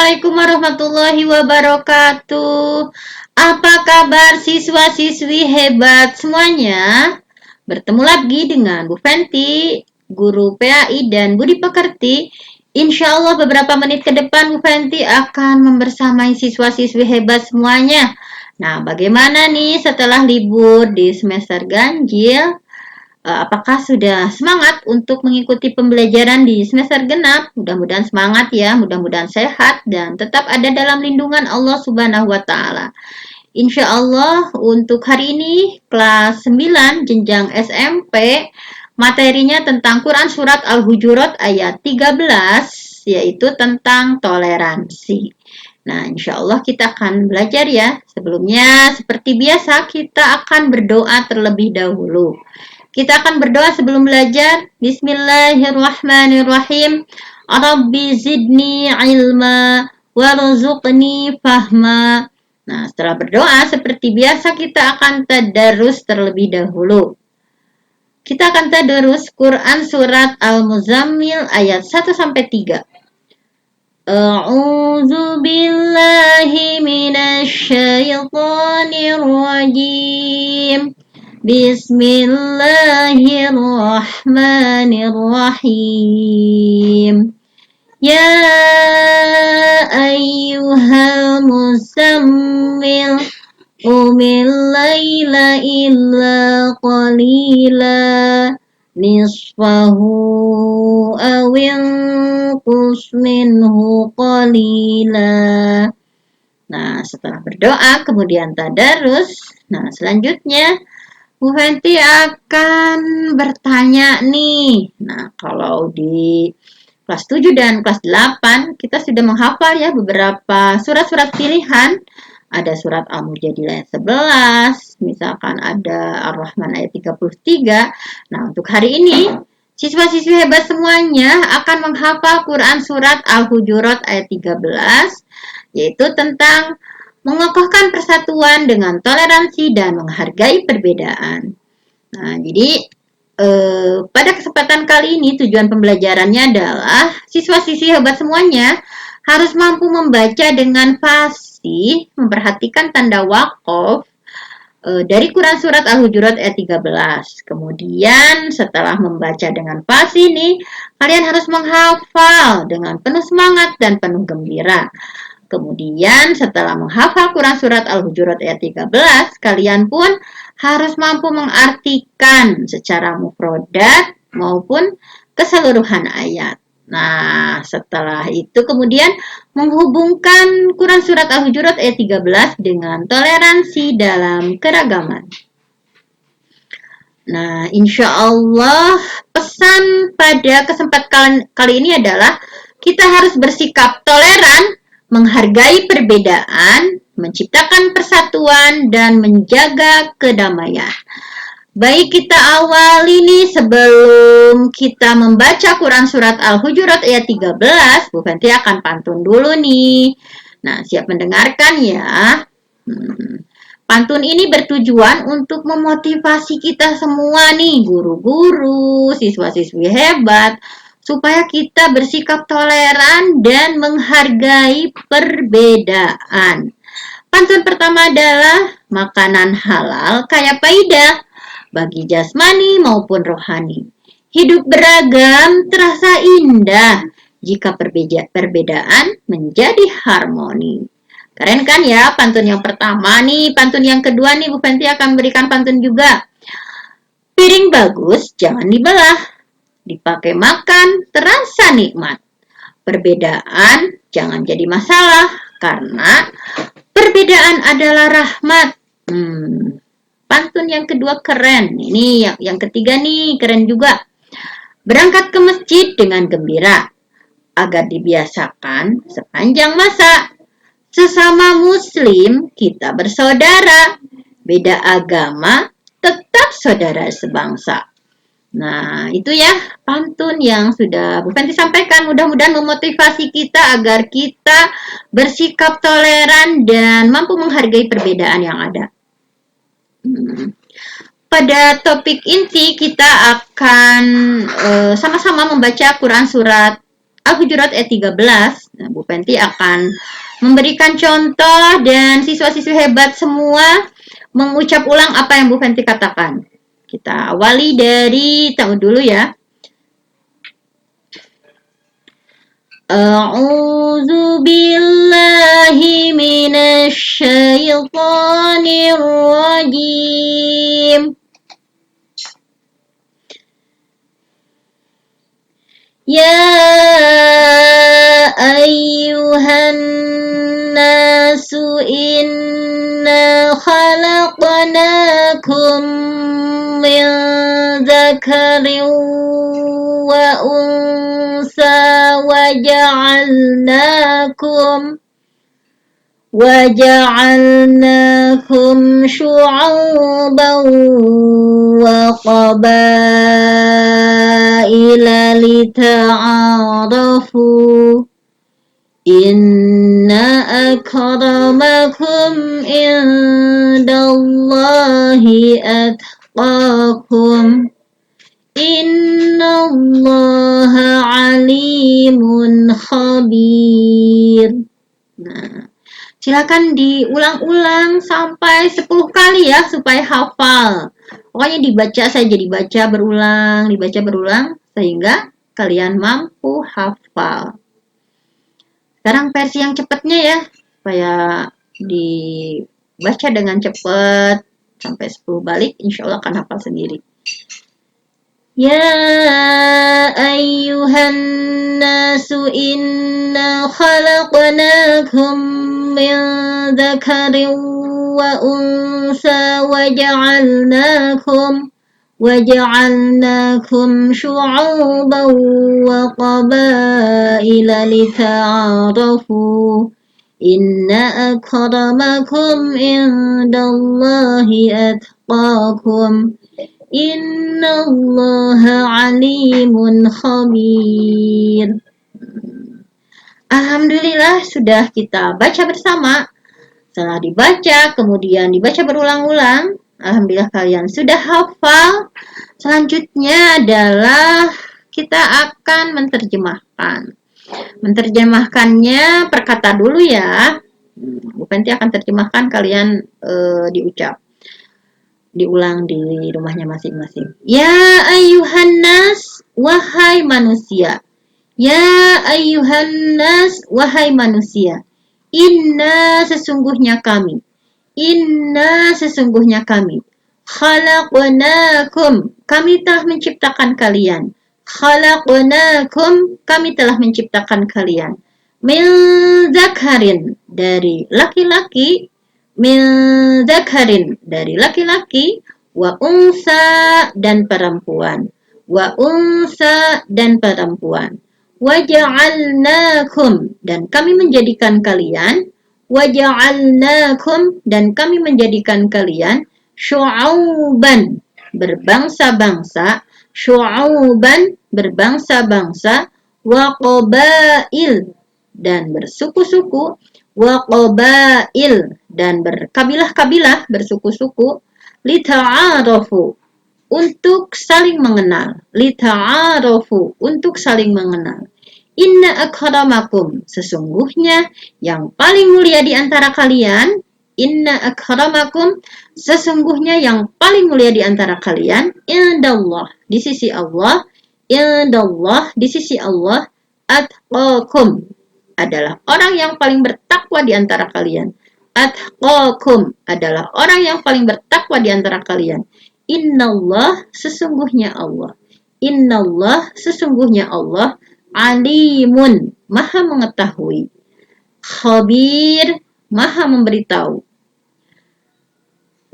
Assalamualaikum warahmatullahi wabarakatuh. Apa kabar siswa-siswi hebat semuanya? Bertemu lagi dengan Bu Fenty, guru PAI dan Budi Pekerti. Insya Allah beberapa menit ke depan Bu Fenty akan membersamai siswa-siswi hebat semuanya. Nah, bagaimana nih setelah libur di semester ganjil? Apakah sudah semangat untuk mengikuti pembelajaran di semester genap? Mudah-mudahan semangat ya, mudah-mudahan sehat dan tetap ada dalam lindungan Allah Subhanahu wa taala. Insya Allah untuk hari ini kelas 9 jenjang SMP materinya tentang Quran Surat Al-Hujurat ayat 13 yaitu tentang toleransi. Nah, insya Allah kita akan belajar ya. Sebelumnya, seperti biasa, kita akan berdoa terlebih dahulu. Kita akan berdoa sebelum belajar. Bismillahirrahmanirrahim. Rabbi zidni ilma warzuqni fahma. Nah, setelah berdoa seperti biasa kita akan tadarus terlebih dahulu. Kita akan tadarus Quran surat Al-Muzammil ayat 1 sampai 3. A'udzu billahi minasy syaithanir rajim. Bismillahirrahmanirrahim. Ya ayyuhal muzammil qumil laila illa qalila nisfahu awinqus minhu qalila. Nah, setelah berdoa kemudian tadarus. Nah, selanjutnya Bu Fenty akan bertanya nih. Nah, kalau di kelas 7 dan kelas 8 kita sudah menghafal ya beberapa surat-surat pilihan. Ada surat Al-Mujadilah ayat 11, misalkan ada Ar-Rahman ayat 33. Nah, untuk hari ini siswa-siswi hebat semuanya akan menghafal Quran surat Al-Hujurat ayat 13 yaitu tentang mengokohkan persatuan dengan toleransi dan menghargai perbedaan. Nah, jadi pada kesempatan kali ini tujuan pembelajarannya adalah siswa-siswi hebat semuanya harus mampu membaca dengan fasih, memperhatikan tanda waqaf dari Quran surat Al-Hujurat ayat 13. Kemudian setelah membaca dengan fasih nih, kalian harus menghafal dengan penuh semangat dan penuh gembira. Kemudian setelah menghafal Quran surat Al-Hujurat ayat 13, kalian pun harus mampu mengartikan secara mufradat maupun keseluruhan ayat. Nah, setelah itu kemudian menghubungkan Quran surat Al-Hujurat ayat 13 dengan toleransi dalam keragaman. Nah, insya Allah pesan pada kesempatan kali ini adalah kita harus bersikap toleran, menghargai perbedaan, menciptakan persatuan, dan menjaga kedamaian. Baik, kita awali nih sebelum kita membaca Quran surat Al-Hujurat ayat 13, Bu Fenty akan pantun dulu nih. Nah, siap mendengarkan ya. Pantun ini bertujuan untuk memotivasi kita semua nih, guru-guru, siswa-siswi hebat, supaya kita bersikap toleran dan menghargai perbedaan. Pantun pertama adalah makanan halal kaya faidah bagi jasmani maupun rohani. Hidup beragam terasa indah jika perbedaan menjadi harmoni. Keren kan ya pantun yang pertama nih. Pantun yang kedua nih Bu Fenty akan berikan pantun juga. Piring bagus jangan dibelah. Dipakai makan terasa nikmat. Perbedaan jangan jadi masalah karena perbedaan adalah rahmat. Pantun yang kedua keren. Ini yang ketiga nih keren juga. Berangkat ke masjid dengan gembira agar dibiasakan sepanjang masa. Sesama muslim kita bersaudara. Beda agama tetap saudara sebangsa. Nah, itu ya pantun yang sudah Bu Fenty sampaikan. Mudah-mudahan memotivasi kita agar kita bersikap toleran dan mampu menghargai perbedaan yang ada. Pada topik inti kita akan sama-sama membaca Quran surat Al-Hujurat ayat 13. Nah, Bu Penti akan memberikan contoh dan siswa-siswi hebat semua mengucap ulang apa yang Bu Penti katakan. Kita awali dari tahun dulu ya. A'udzu billahi minasy syaithanir rajim. Ya ayyuhan nasu inna khalaqnakum min dzakarin wa unsa وجعلناكم شعوبا وقبائل لتعارفوا إن أكرمكم عند الله أتقاكم إن الله عليم خبير. Nah, silakan diulang-ulang sampai 10 kali ya supaya hafal. Pokoknya dibaca saja, dibaca berulang sehingga kalian mampu hafal. Sekarang versi yang cepatnya ya, supaya dibaca dengan cepat sampai 10 balik, insya Allah akan hafal sendiri. Ya ayyuhan nasu inna khalaqnakum min dzakarin wa unsa وجعلناكم شعوبا وقبائل لتعارفوا إن أكرمكم عند الله أتقاكم إن الله عليم خبير. Alhamdulillah sudah kita baca bersama. Setelah dibaca, kemudian dibaca berulang-ulang, alhamdulillah kalian sudah hafal. Selanjutnya adalah kita akan menerjemahkan. Menerjemahkannya per kata dulu ya. Bu Penti akan terjemahkan, kalian diulang di rumahnya masing-masing. Ya ayyuhan nas, wahai manusia. Ya ayyuhan nas, wahai manusia. Inna sesungguhnya kami. Khalaqnakum, kami telah menciptakan kalian. Khalaqnakum, kami telah menciptakan kalian. Min dzakarin, dari laki-laki. Min dzakarin, dari laki-laki. Wa unsa, dan perempuan. Waja'alnakum, dan kami menjadikan kalian. Waja'alnakum, dan kami menjadikan kalian. Syu'auban, berbangsa-bangsa. Syu'auban, berbangsa-bangsa. Wa qabail, dan bersuku-suku. Wa qabail, dan berkabilah-kabilah, bersuku-suku. Lita'arafu, untuk saling mengenal. Lita'arafu, untuk saling mengenal. Inna akramakum, sesungguhnya yang paling mulia di antara kalian. Inna akramakum, sesungguhnya yang paling mulia di antara kalian. Indallah, di sisi Allah. Indallah, di sisi Allah. Atqakum, adalah orang yang paling bertakwa di antara kalian. Atqakum, adalah orang yang paling bertakwa di antara kalian. Innallah, sesungguhnya Allah. Innallah, sesungguhnya Allah. Alimun, maha mengetahui. Khabir, maha memberitahu.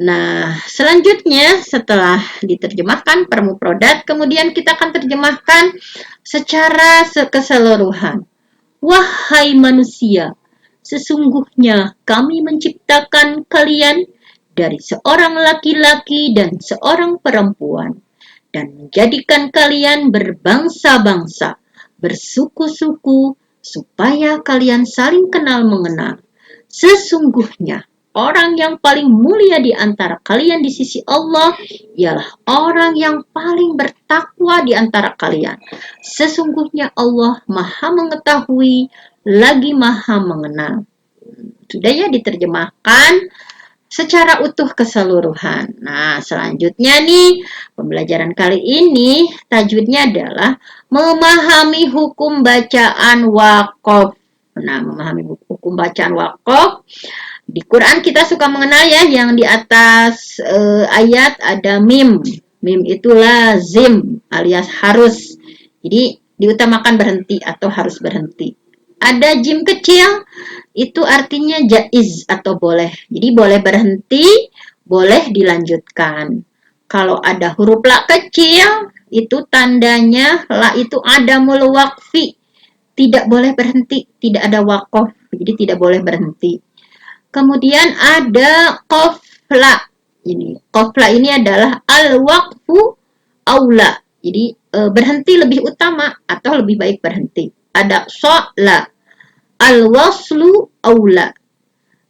Nah, selanjutnya setelah diterjemahkan per mufradat, kemudian kita akan terjemahkan secara keseluruhan. Wahai manusia, sesungguhnya kami menciptakan kalian dari seorang laki-laki dan seorang perempuan, dan menjadikan kalian berbangsa-bangsa, bersuku-suku, supaya kalian saling kenal mengenal. Sesungguhnya orang yang paling mulia di antara kalian di sisi Allah ialah orang yang paling bertakwa di antara kalian. Sesungguhnya Allah Maha mengetahui lagi Maha mengenal. Sudah ya diterjemahkan secara utuh keseluruhan. Nah, selanjutnya nih, pembelajaran kali ini tajwidnya adalah memahami hukum bacaan waqaf. Nah, memahami hukum bacaan waqaf. Di Quran kita suka mengenal ya, yang di atas ayat ada mim. Mim itu lazim alias harus. Jadi diutamakan berhenti atau harus berhenti. Ada jim kecil, itu artinya jaiz atau boleh. Jadi boleh berhenti, boleh dilanjutkan. Kalau ada huruf la kecil, itu tandanya la itu ada mul waqfi. Tidak boleh berhenti, tidak ada waqaf. Jadi tidak boleh berhenti. Kemudian ada qafla. Qafla ini adalah al-waqfu aula. Jadi berhenti lebih utama atau lebih baik berhenti. Ada so'la. Al-waslu aula.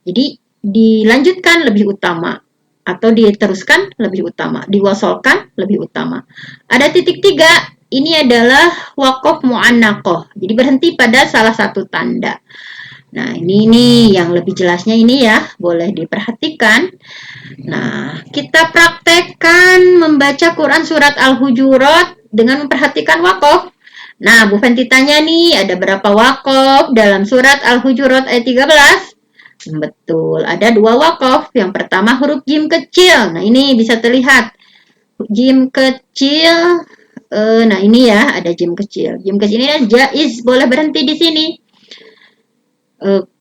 Jadi dilanjutkan lebih utama atau diteruskan lebih utama, diwasolkan lebih utama. Ada titik 3, ini adalah waqaf mu'annaqah. Jadi berhenti pada salah satu tanda. Nah, ini nih yang lebih jelasnya ini ya, boleh diperhatikan. Nah, kita praktekkan membaca Quran surat Al-Hujurat dengan memperhatikan waqaf. Nah, Bu Fenty tanya nih, ada berapa waqaf dalam surat Al-Hujurat ayat 13? Betul, ada 2 waqaf. Yang pertama huruf jim kecil. Nah, ini bisa terlihat. Jim kecil. Nah, ini ya, ada jim kecil. Jim kecil ini jaiz, boleh berhenti di sini.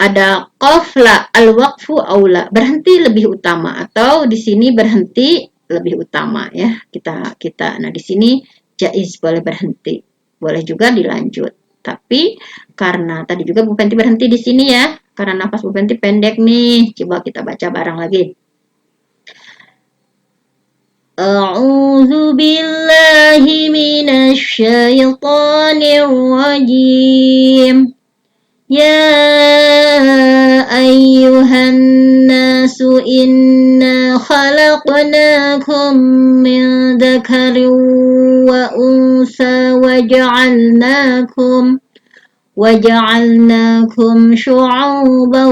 Ada qafla al-waqfu aula, berhenti lebih utama, atau di sini berhenti lebih utama ya. Nah, di sini jaiz, boleh berhenti. Boleh juga dilanjut. Tapi karena tadi juga Bu Fenty berhenti di sini ya, karena nafas Bu Fenty pendek nih. Coba kita baca bareng lagi. A'udzu billahi minasy syaithanir rajim. Ya ayyuhan nasu inna khalaqnakum min dzakarin wa unsa waja'alnakum syu'uban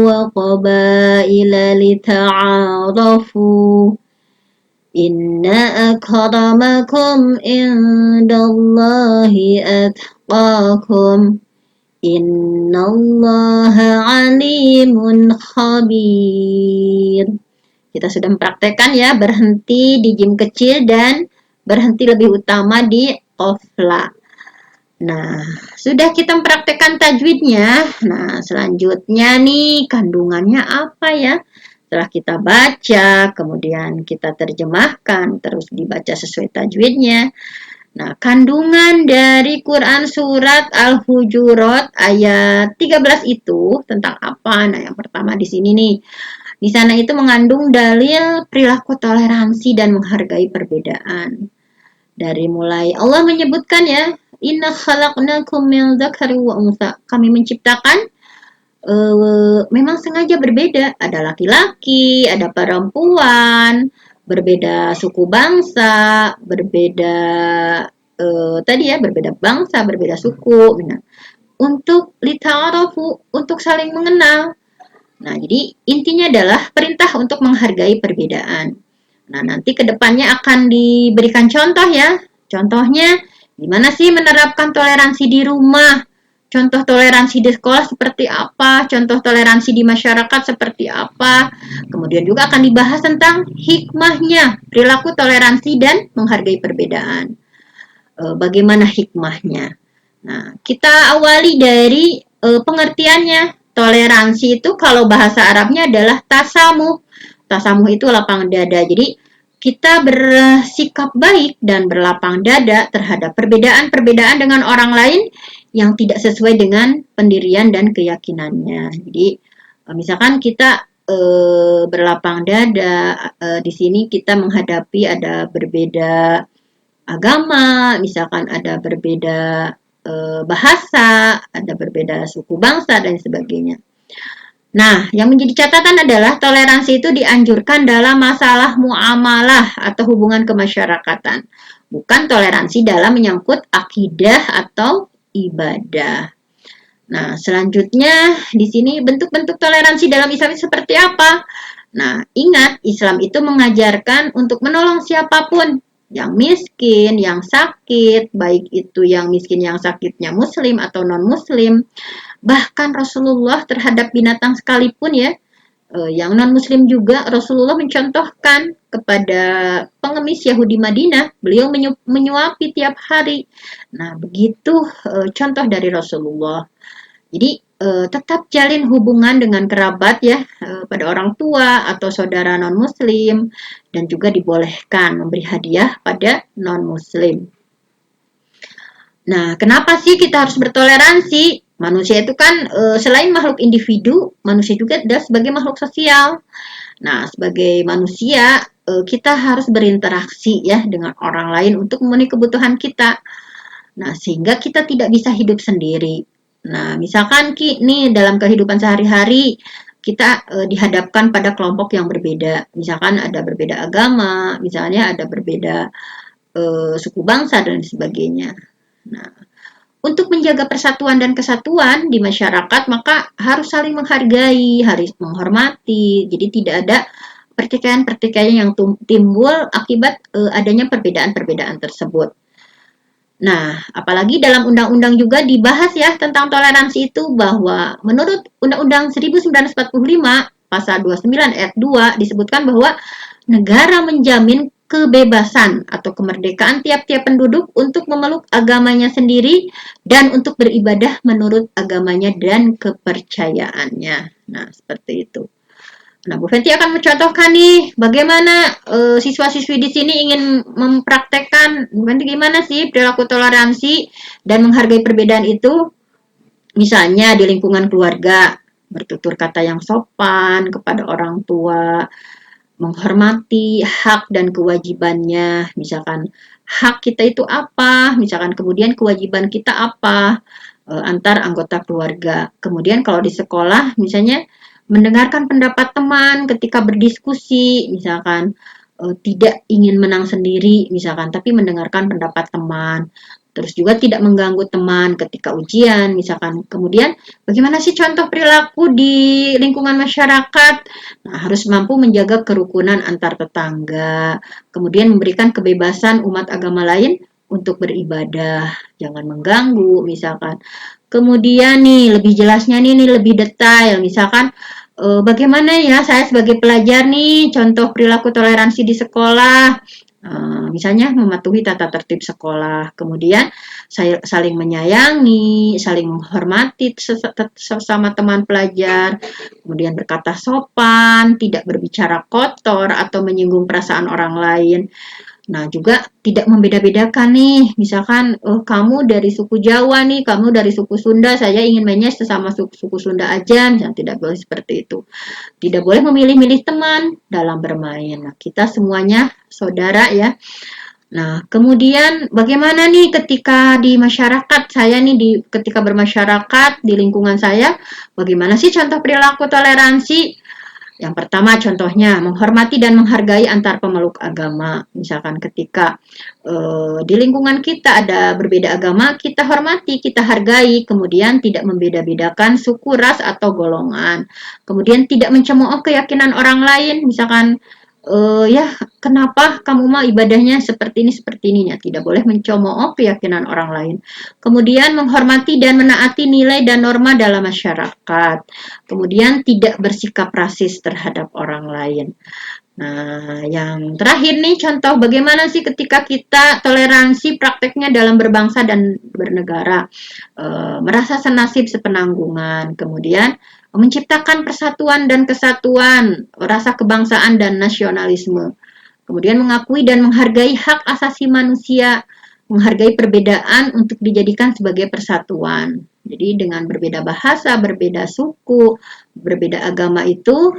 wa qabaila lita'arafu. Inna akramakum indallahi atqakum. Innallaha alimun khabir. Kita sudah mempraktekkan ya, berhenti di jim kecil dan berhenti lebih utama di qafla. Nah, sudah kita mempraktekkan tajwidnya. Nah, selanjutnya nih kandungannya apa ya? Setelah kita baca, kemudian kita terjemahkan, terus dibaca sesuai tajwidnya. Nah, kandungan dari Quran surat Al-Hujurat ayat 13 itu tentang apa? Nah, yang pertama di sini nih. Di sana itu mengandung dalil perilaku toleransi dan menghargai perbedaan. Dari mulai Allah menyebutkan ya, inna khalaqnakum min dzakari wa unsa. Kami menciptakan memang sengaja berbeda. Ada laki-laki, ada perempuan, berbeda suku bangsa, berbeda tadi ya, berbeda bangsa, berbeda suku. Nah, untuk lita'arafu, untuk saling mengenal. Nah, jadi intinya adalah perintah untuk menghargai perbedaan. Nah, nanti kedepannya akan diberikan contoh ya. Contohnya, gimana sih menerapkan toleransi di rumah? Contoh toleransi di sekolah seperti apa, contoh toleransi di masyarakat seperti apa. Kemudian juga akan dibahas tentang hikmahnya, perilaku toleransi dan menghargai perbedaan. Bagaimana hikmahnya? Nah, kita awali dari pengertiannya. Toleransi itu kalau bahasa Arabnya adalah tasamuh. Tasamuh itu lapang dada. Jadi kita bersikap baik dan berlapang dada terhadap perbedaan-perbedaan dengan orang lain yang tidak sesuai dengan pendirian dan keyakinannya. Jadi misalkan kita berlapang dada, di sini kita menghadapi ada berbeda agama, misalkan ada berbeda bahasa, ada berbeda suku bangsa dan sebagainya. Nah, yang menjadi catatan adalah toleransi itu dianjurkan dalam masalah muamalah atau hubungan kemasyarakatan, bukan toleransi dalam menyangkut akidah atau ibadah. Nah, selanjutnya di sini bentuk-bentuk toleransi dalam Islam seperti apa? Nah, ingat Islam itu mengajarkan untuk menolong siapapun yang miskin, yang sakit, baik itu yang miskin yang sakitnya muslim atau non-muslim. Bahkan Rasulullah terhadap binatang sekalipun ya, yang non-muslim juga Rasulullah mencontohkan kepada pengemis Yahudi Madinah, beliau menyuapi tiap hari. Nah, begitu contoh dari Rasulullah. Jadi tetap jalin hubungan dengan kerabat ya, pada orang tua atau saudara non-muslim, dan juga dibolehkan memberi hadiah pada non-muslim. Nah, kenapa sih kita harus bertoleransi? Manusia itu kan selain makhluk individu, manusia juga adalah sebagai makhluk sosial. Nah, sebagai manusia kita harus berinteraksi ya dengan orang lain untuk memenuhi kebutuhan kita. Nah, sehingga kita tidak bisa hidup sendiri. Nah, misalkan nih dalam kehidupan sehari-hari kita dihadapkan pada kelompok yang berbeda. Misalkan ada berbeda agama, misalnya ada berbeda suku bangsa dan sebagainya. Nah, untuk menjaga persatuan dan kesatuan di masyarakat, maka harus saling menghargai, harus menghormati. Jadi tidak ada pertikaian-pertikaian yang timbul akibat adanya perbedaan-perbedaan tersebut. Nah, apalagi dalam undang-undang juga dibahas ya tentang toleransi itu bahwa menurut Undang-Undang 1945 pasal 29 ayat 2 disebutkan bahwa negara menjamin kebebasan atau kemerdekaan tiap-tiap penduduk untuk memeluk agamanya sendiri dan untuk beribadah menurut agamanya dan kepercayaannya. Nah, seperti itu. Nah, Bu Fenty akan mencontohkan nih bagaimana siswa-siswi di sini ingin mempraktekkan. Bu Fenty gimana sih perilaku toleransi dan menghargai perbedaan itu? Misalnya di lingkungan keluarga, bertutur kata yang sopan kepada orang tua, menghormati hak dan kewajibannya. Misalkan hak kita itu apa, misalkan kemudian kewajiban kita apa antar anggota keluarga. Kemudian kalau di sekolah misalnya mendengarkan pendapat teman ketika berdiskusi, misalkan tidak ingin menang sendiri, misalkan, tapi mendengarkan pendapat teman. Terus juga tidak mengganggu teman ketika ujian, misalkan. Kemudian, bagaimana sih contoh perilaku di lingkungan masyarakat? Nah, harus mampu menjaga kerukunan antar tetangga, kemudian memberikan kebebasan umat agama lain untuk beribadah, jangan mengganggu, misalkan. Kemudian nih, lebih jelasnya nih lebih detail, misalkan bagaimana ya saya sebagai pelajar nih contoh perilaku toleransi di sekolah, misalnya mematuhi tata tertib sekolah, kemudian saya saling menyayangi, saling menghormati sesama teman pelajar, kemudian berkata sopan, tidak berbicara kotor atau menyinggung perasaan orang lain. Nah, juga tidak membeda-bedakan nih. Misalkan, oh, kamu dari suku Jawa nih, kamu dari suku Sunda, saya ingin mainnya sesama suku Sunda aja. Misalnya, tidak boleh seperti itu. Tidak boleh memilih-milih teman dalam bermain. Nah, kita semuanya saudara ya. Nah, kemudian bagaimana nih ketika di masyarakat saya nih ketika bermasyarakat di lingkungan saya, bagaimana sih contoh perilaku toleransi? Yang pertama contohnya menghormati dan menghargai antar pemeluk agama. Misalkan ketika di lingkungan kita ada berbeda agama, kita hormati, kita hargai, kemudian tidak membeda-bedakan suku, ras atau golongan. Kemudian tidak mencemooh keyakinan orang lain, misalkan ya kenapa kamu mah ibadahnya seperti ini ya, tidak boleh mencemooh keyakinan orang lain. Kemudian menghormati dan menaati nilai dan norma dalam masyarakat. Kemudian tidak bersikap rasis terhadap orang lain. Nah, yang terakhir nih contoh bagaimana sih ketika kita toleransi prakteknya dalam berbangsa dan bernegara. Merasa senasib sepenanggungan, kemudian menciptakan persatuan dan kesatuan, rasa kebangsaan dan nasionalisme. Kemudian mengakui dan menghargai hak asasi manusia, menghargai perbedaan untuk dijadikan sebagai persatuan. Jadi dengan berbeda bahasa, berbeda suku, berbeda agama itu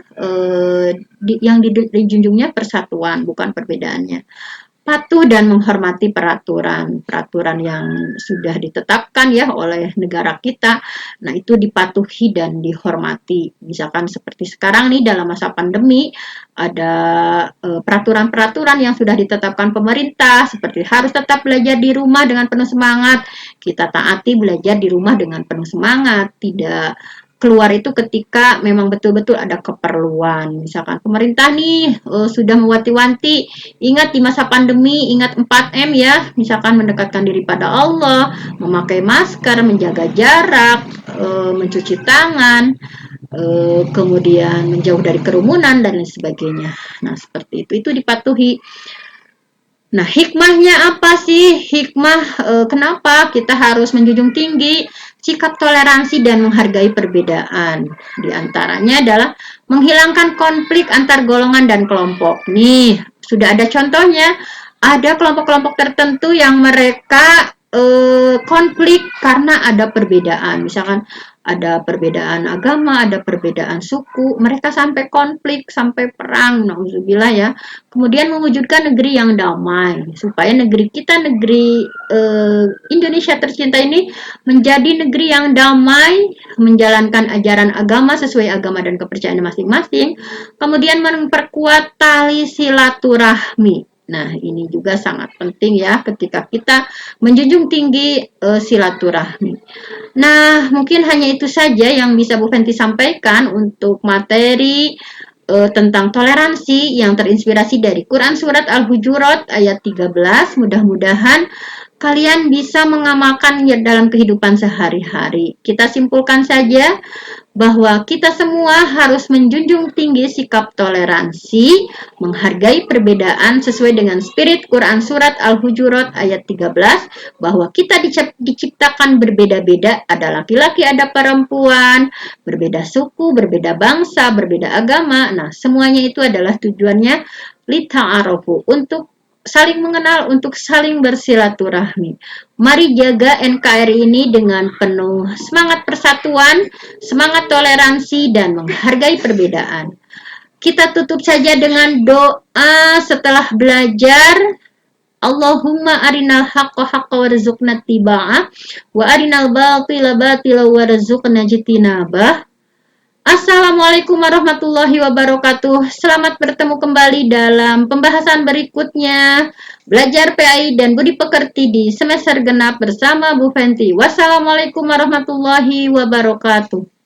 yang dijunjungnya persatuan, bukan perbedaannya. patuh dan menghormati peraturan yang sudah ditetapkan ya oleh negara kita. Nah, itu dipatuhi dan dihormati. Misalkan seperti sekarang nih dalam masa pandemi ada peraturan-peraturan yang sudah ditetapkan pemerintah seperti harus tetap belajar di rumah dengan penuh semangat. Kita taati belajar di rumah dengan penuh semangat, tidak keluar itu ketika memang betul-betul ada keperluan. Misalkan pemerintah nih sudah mewanti-wanti, ingat di masa pandemi, ingat 4M ya, misalkan mendekatkan diri pada Allah, memakai masker, menjaga jarak, mencuci tangan, kemudian menjauh dari kerumunan dan lain sebagainya. Nah, seperti itu dipatuhi. Nah, hikmahnya apa sih? Hikmah kenapa kita harus menjunjung tinggi sikap toleransi dan menghargai perbedaan. Di antaranya adalah menghilangkan konflik antar golongan dan kelompok. Nih, sudah ada contohnya. Ada kelompok-kelompok tertentu yang mereka konflik karena ada perbedaan. Misalkan ada perbedaan agama, ada perbedaan suku, mereka sampai konflik, sampai perang, nauzubillah ya. Kemudian mewujudkan negeri yang damai, supaya negeri kita, negeri Indonesia tercinta ini menjadi negeri yang damai, menjalankan ajaran agama sesuai agama dan kepercayaan masing-masing, kemudian memperkuat tali silaturahmi. Nah, ini juga sangat penting ya ketika kita menjunjung tinggi silaturahmi. Nah, mungkin hanya itu saja yang bisa Bu Fenty sampaikan untuk materi tentang toleransi yang terinspirasi dari Quran Surat Al-Hujurat ayat 13. Mudah-mudahan kalian bisa mengamalkannya dalam kehidupan sehari-hari. Kita simpulkan saja bahwa kita semua harus menjunjung tinggi sikap toleransi, menghargai perbedaan sesuai dengan spirit Quran Surat Al-Hujurat ayat 13, bahwa kita diciptakan berbeda-beda, ada laki-laki, ada perempuan, berbeda suku, berbeda bangsa, berbeda agama. Nah, semuanya itu adalah tujuannya lita'arofu, untuk saling mengenal, untuk saling bersilaturahmi. Mari jaga NKRI ini dengan penuh semangat persatuan, semangat toleransi, dan menghargai perbedaan. Kita tutup saja dengan doa setelah belajar. Allahumma arinal haqqa haqqa warzuqna tiba'ah wa arinal batila batila warzuqna jitinabah. Assalamualaikum warahmatullahi wabarakatuh. Selamat bertemu kembali dalam pembahasan berikutnya. Belajar PAI dan Budi Pekerti di semester genap bersama Bu Fenty. Wassalamualaikum warahmatullahi wabarakatuh.